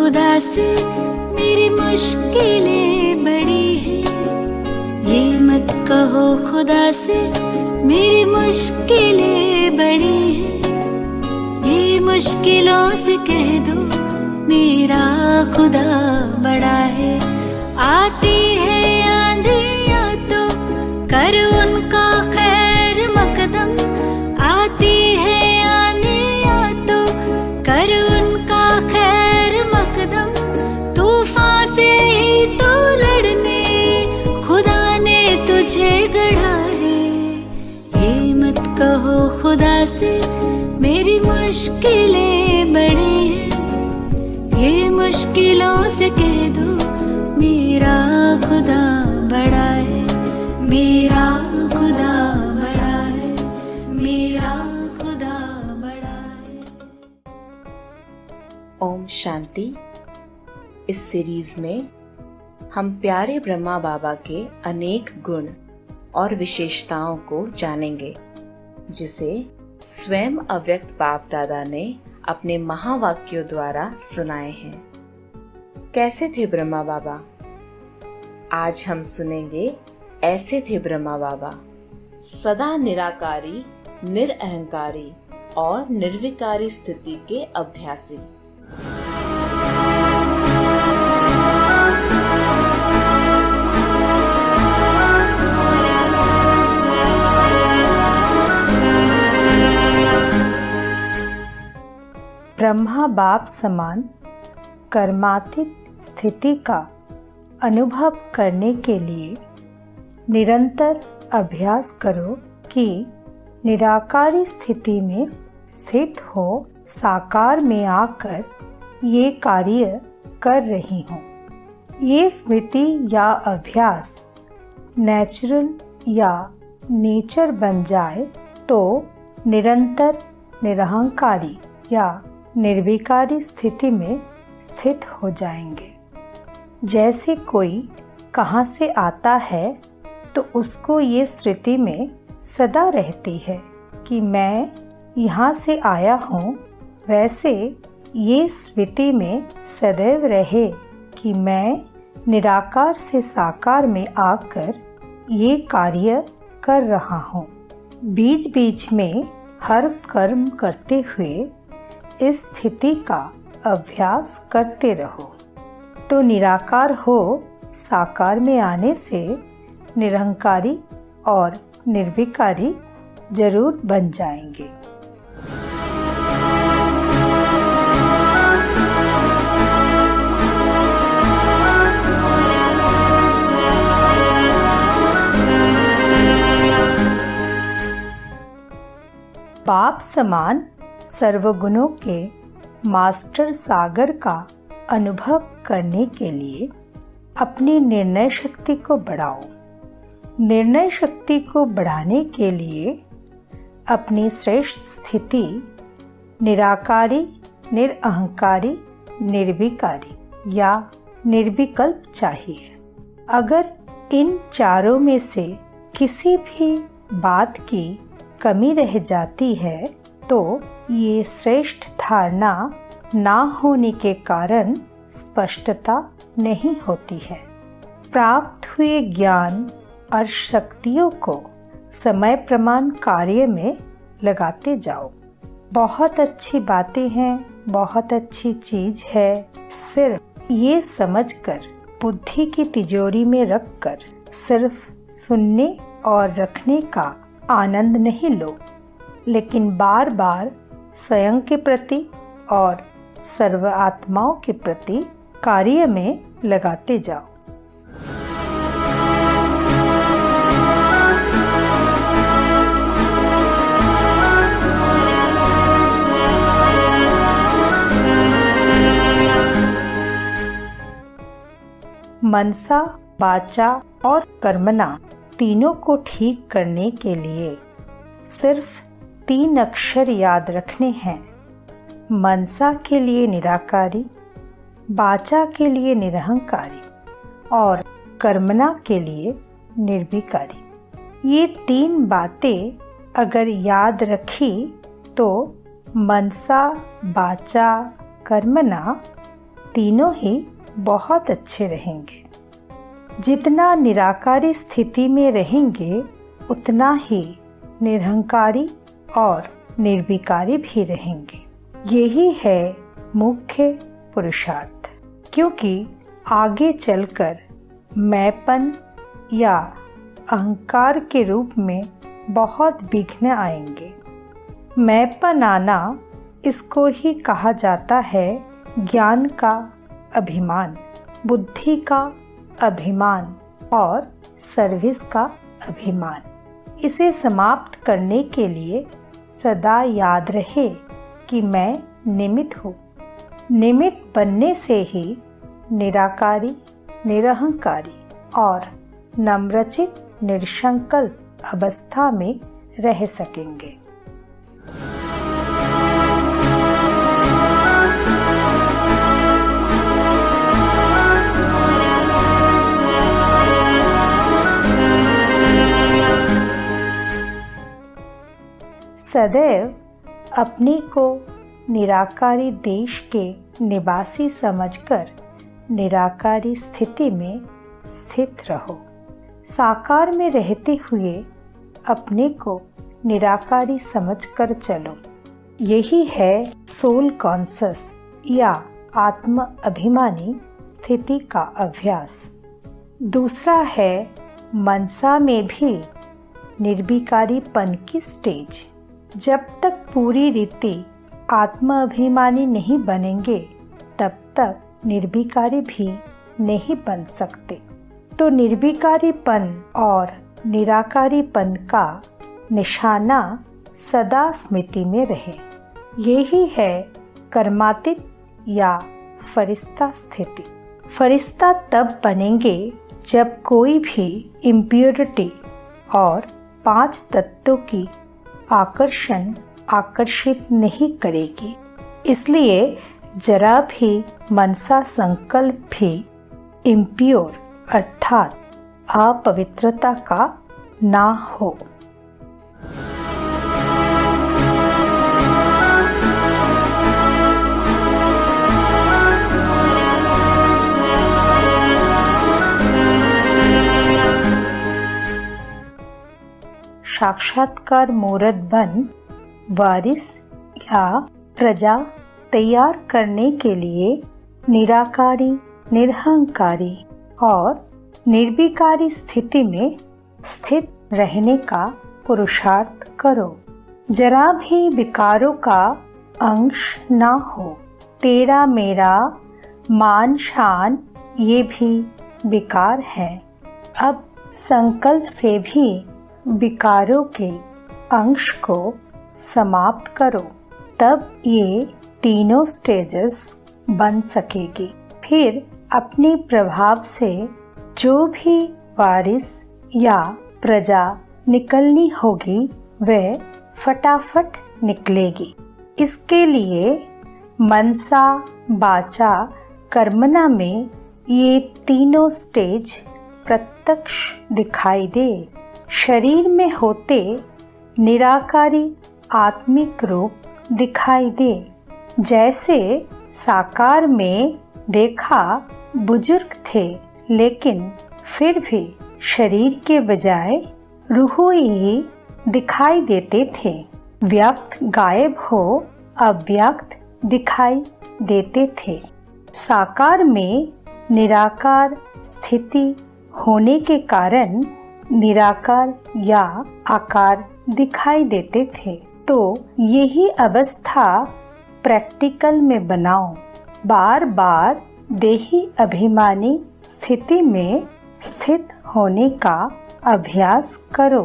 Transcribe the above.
खुदा से मेरी मुश्किलें बड़ी हैं। ये मत कहो खुदा से मेरी मुश्किलें बड़ी हैं। ये मुश्किलों से कह दो मेरा खुदा बड़ा है। आती है आंधियाँ तो कर उनका खैर मकदम। आती है आंधियाँ तो कर उनका खैर मकदम। तूफान से ही तो लड़ने खुदा ने तुझे गढ़ा है। ये मत कहो खुदा से मेरी मुश्किलें बड़ी हैं। ये मुश्किलों से कह दो मेरा खुदा बड़ा है। मेरा खुदा बड़ा है। मेरा खुदा बड़ा है। ओम शांति। इस सीरीज में हम प्यारे ब्रह्मा बाबा के अनेक गुण और विशेषताओं को जानेंगे, जिसे स्वयं अव्यक्त बाप दादा ने अपने महावाक्यों द्वारा सुनाए हैं। कैसे थे ब्रह्मा बाबा? आज हम सुनेंगे ऐसे थे ब्रह्मा बाबा, सदा निराकारी, निरअहंकारी और निर्विकारी स्थिति के अभ्यासी। ब्रह्मा बाप समान कर्मातीत स्थिति का अनुभव करने के लिए निरंतर अभ्यास करो कि निराकारी स्थिति में स्थित हो साकार में आकर ये कार्य कर रही हूँ। ये स्मृति या अभ्यास नेचुरल या नेचर बन जाए तो निरंतर निरहंकारी या निर्विकारी स्थिति में स्थित हो जाएंगे। जैसे कोई कहाँ से आता है तो उसको ये स्थिति में सदा रहती है कि मैं यहाँ से आया हूँ, वैसे ये स्मृति में सदैव रहे कि मैं निराकार से साकार में आकर ये कार्य कर रहा हूँ। बीच बीच में हर कर्म करते हुए इस स्थिति का अभ्यास करते रहो तो निराकार हो साकार में आने से निरहंकारी और निर्विकारी जरूर बन जाएंगे। बाप समान सर्वगुणों के मास्टर सागर का अनुभव करने के लिए अपनी निर्णय शक्ति को बढ़ाओ। निर्णय शक्ति को बढ़ाने के लिए अपनी श्रेष्ठ स्थिति निराकारी, निरअहंकारी, निर्विकारी या निर्विकल्प चाहिए। अगर इन चारों में से किसी भी बात की कमी रह जाती है तो ये श्रेष्ठ धारणा ना होने के कारण स्पष्टता नहीं होती है। प्राप्त हुए ज्ञान और शक्तियों को समय प्रमाण कार्य में लगाते जाओ। बहुत अच्छी बातें हैं, बहुत अच्छी चीज है, सिर्फ ये समझकर बुद्धि की तिजोरी में रखकर सिर्फ सुनने और रखने का आनंद नहीं लो, लेकिन बार बार स्वयं के प्रति और सर्व आत्माओं के प्रति कार्य में लगाते जाओ। मनसा, वाचा और कर्मणा तीनों को ठीक करने के लिए सिर्फ 3 अक्षर याद रखने हैं। मनसा के लिए निराकारी, वाचा के लिए निरहंकारी और कर्मणा के लिए निर्विकारी। ये 3 बातें अगर याद रखी तो मनसा, वाचा, कर्मणा तीनों ही बहुत अच्छे रहेंगे। जितना निराकारी स्थिति में रहेंगे उतना ही निरहंकारी और निर्विकारी भी रहेंगे। यही है मुख्य पुरुषार्थ, क्योंकि आगे चलकर मैंपन या अहंकार के रूप में बहुत विघ्न आएंगे। मैंपन आना, इसको ही कहा जाता है ज्ञान का अभिमान, बुद्धि का अभिमान और सर्विस का अभिमान। इसे समाप्त करने के लिए सदा याद रहे कि मैं निमित्त हूँ। निमित्त बनने से ही निराकारी, निरहंकारी और नम्रचित निष्कंकल्प अवस्था में रह सकेंगे। सदैव अपने को निराकारी देश के निवासी समझकर निराकारी स्थिति में स्थित रहो। साकार में रहते हुए अपने को निराकारी समझकर चलो। यही है सोल कॉन्शस या आत्म अभिमानी स्थिति का अभ्यास। दूसरा है मनसा में भी निर्विकारीपन की स्टेज। जब तक पूरी रीति आत्म अभिमानी नहीं बनेंगे तब तक निर्विकारी भी नहीं बन सकते। तो निर्विकारीपन और निराकारीपन का निशाना सदा स्मृति में रहे। यही है कर्मातीत या फरिश्ता स्थिति। फरिश्ता तब बनेंगे जब कोई भी इम्प्योरिटी और 5 तत्वों की आकर्षण आकर्षित नहीं करेगी। इसलिए जरा भी मनसा संकल्प भी इम्प्योर अर्थात अपवित्रता का ना हो। साक्षात्कार मूर्त बन वारिस या प्रजा तैयार करने के लिए निराकारी, निरहंकारी और निर्विकारी स्थिति में स्थित रहने का पुरुषार्थ करो। जरा भी विकारों का अंश ना हो। तेरा मेरा मान शान ये भी विकार है। अब संकल्प से भी विकारों के अंश को समाप्त करो, तब ये तीनों स्टेजेस बन सकेगी। फिर अपने प्रभाव से जो भी वारिस या प्रजा निकलनी होगी वह फटाफट निकलेगी। इसके लिए मनसा, वाचा, कर्मणा में ये तीनों स्टेज प्रत्यक्ष दिखाई दे। शरीर में होते निराकारी आत्मिक रूप दिखाई दे। जैसे साकार में देखा बुजुर्ग थे, लेकिन फिर भी शरीर के बजाय रूह ही दिखाई देते थे। व्यक्त गायब हो अव्यक्त दिखाई देते थे। साकार में निराकार स्थिति होने के कारण निराकार या आकार दिखाई देते थे। तो यही अवस्था प्रैक्टिकल में बनाओ। बार बार देही अभिमानी स्थिति में स्थित होने का अभ्यास करो।